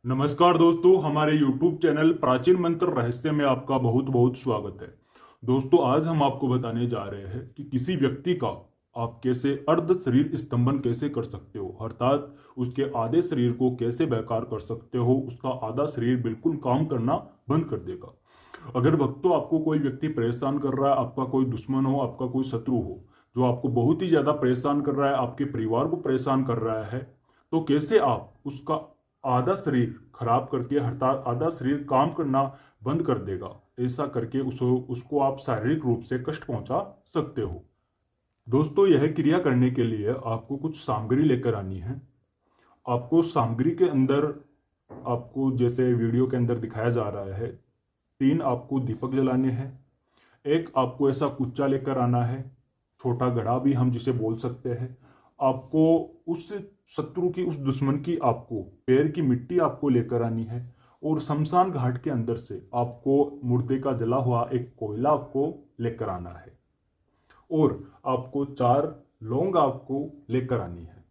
नमस्कार दोस्तों, हमारे YouTube चैनल प्राचीन मंत्र रहस्य में आपका बहुत बहुत स्वागत है। दोस्तों, आज हम आपको बताने जा रहे हैं कि किसी व्यक्ति का आप कैसे अर्ध शरीर स्तंभन कैसे कर सकते हो, अर्थात उसके आधे शरीर को कैसे बेकार कर सकते हो, उसका आधा शरीर बिल्कुल काम करना बंद कर देगा। अगर भक्तों आपको कोई व्यक्ति परेशान कर रहा है, आपका कोई दुश्मन हो, आपका कोई शत्रु हो, जो आपको बहुत ही ज्यादा परेशान कर रहा है, आपके परिवार को परेशान कर रहा है, तो कैसे आप उसका आधा शरीर खराब करके अर्थात आधा शरीर काम करना बंद कर देगा, ऐसा करके उसको आप शारीरिक रूप से कष्ट पहुंचा सकते हो। दोस्तों, यह क्रिया करने के लिए आपको कुछ सामग्री लेकर आनी है। आपको सामग्री के अंदर, आपको जैसे वीडियो के अंदर दिखाया जा रहा है, 3 आपको दीपक जलाने हैं। एक आपको ऐसा कुच्चा लेकर आना है, छोटा घड़ा भी हम जिसे बोल सकते हैं। आपको उस शत्रु की, उस दुश्मन की, आपको पैर की मिट्टी आपको लेकर आनी है। और शमशान घाट के अंदर से आपको मुर्दे का जला हुआ एक कोयला आपको लेकर आना है। और आपको 4 लौंग आपको लेकर आनी है।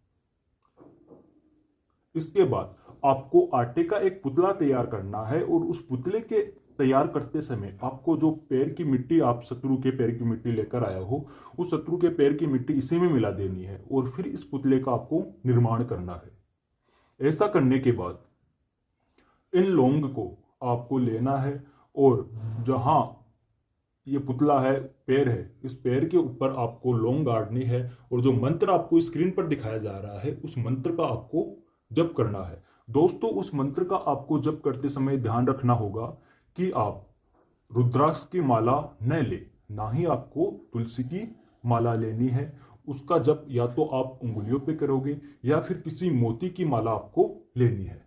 इसके बाद आपको आटे का एक पुतला तैयार करना है और उस पुतले के तैयार करते समय आपको जो पैर की मिट्टी, आप शत्रु के पैर की मिट्टी लेकर आया हो, उस शत्रु के पैर की मिट्टी इसी में मिला देनी है और फिर इस पुतले का आपको निर्माण करना है। ऐसा करने के बाद इन लौंग को आपको लेना है और जहां ये पुतला है, पैर है, इस पैर के ऊपर आपको लौंग गाड़नी है और जो मंत्र आपको स्क्रीन पर दिखाया जा रहा है, उस मंत्र का आपको जप करना है। दोस्तों, उस मंत्र का आपको जप करते समय ध्यान रखना होगा कि आप रुद्राक्ष की माला न ले, ना ही आपको तुलसी की माला लेनी है। उसका जप या तो आप उंगलियों पे करोगे या फिर किसी मोती की माला आपको लेनी है।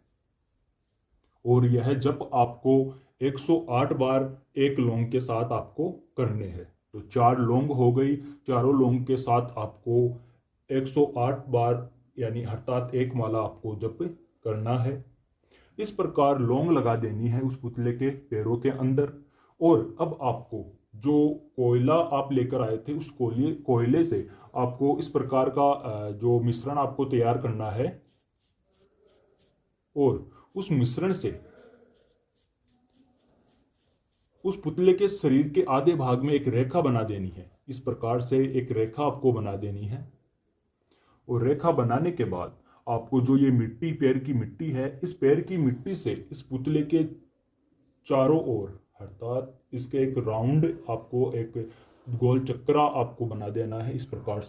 और यह जप आपको 108 बार एक लौंग के साथ आपको करने हैं। तो 4 लौंग हो गई, चारों लौंग के साथ आपको 108 बार यानी अर्थात एक माला आपको जप करना है। इस प्रकार लौंग लगा देनी है उस पुतले के पैरों के अंदर। और अब आपको जो कोयला आप लेकर आए थे, उस कोयले से आपको इस प्रकार का जो मिश्रण आपको तैयार करना है और उस मिश्रण से उस पुतले के शरीर के आधे भाग में एक रेखा बना देनी है। इस प्रकार से एक रेखा आपको बना देनी है। और रेखा बनाने के बाद आपको जो ये मिट्टी, पैर की मिट्टी है, इस पैर की मिट्टी से इस पुतले के चारों ओर अर्थात इसके एक राउंड, आपको एक गोल चक्रा आपको बना देना है। इस प्रकार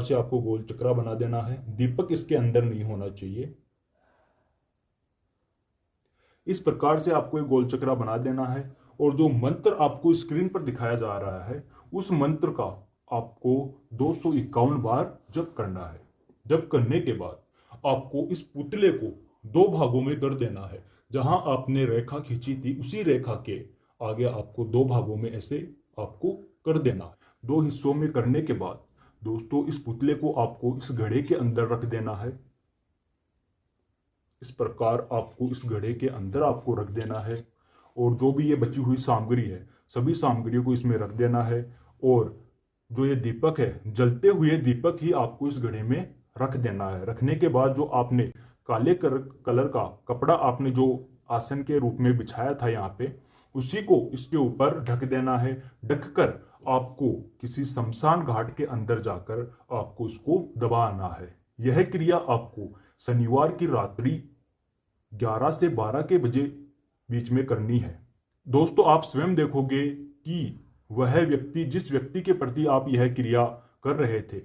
से आपको गोल चक्रा बना देना है। दीपक इसके अंदर नहीं होना चाहिए। इस प्रकार से आपको एक गोल चक्रा बना देना है। और जो मंत्र आपको स्क्रीन पर दिखाया जा रहा है, उस मंत्र का आपको 251 बार जप करना है। जप करने के बाद आपको इस पुतले को 2 भागों में कर देना है। जहां आपने रेखा खींची थी, उसी रेखा के आगे आपको 2 भागों में ऐसे आपको कर देना है। 2 हिस्सों में करने के बाद दोस्तों, इस पुतले को आपको इस घड़े के अंदर रख देना है। इस प्रकार आपको इस घड़े के अंदर आपको रख देना है। और जो भी ये बची हुई सामग्री है, सभी सामग्रियों को इसमें रख देना है। और जो ये दीपक है, जलते हुए दीपक ही आपको इस घड़े में रख देना है। रखने के बाद जो आपने काले कलर का कपड़ा आपने जो आसन के रूप में बिछाया था यहाँ पे, उसी को इसके ऊपर ढक देना है। ढककर आपको किसी शमशान घाट के अंदर जाकर आपको इसको दबाना है। यह क्रिया आपको शनिवार की रात्रि 11 से 12 के बजे बीच में करनी है। दोस्तों, आप स्वयं देखोगे कि वह व्यक्ति, जिस व्यक्ति के प्रति आप यह क्रिया कर रहे थे,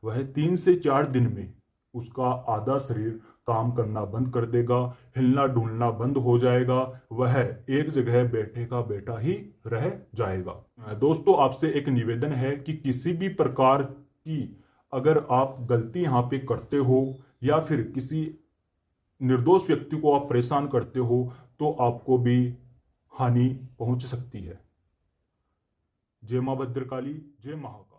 वह 3 से 4 दिन में उसका आधा शरीर काम करना बंद कर देगा, हिलना डुलना बंद हो जाएगा, वह एक जगह बैठे का बैठा ही रह जाएगा। दोस्तों, आपसे एक निवेदन है कि किसी भी प्रकार की अगर आप गलती यहाँ पे करते हो या फिर किसी निर्दोष व्यक्ति को आप परेशान करते हो, तो आपको भी हानि पहुंच सकती है। जय मां भद्रकाली, जय महाकाल।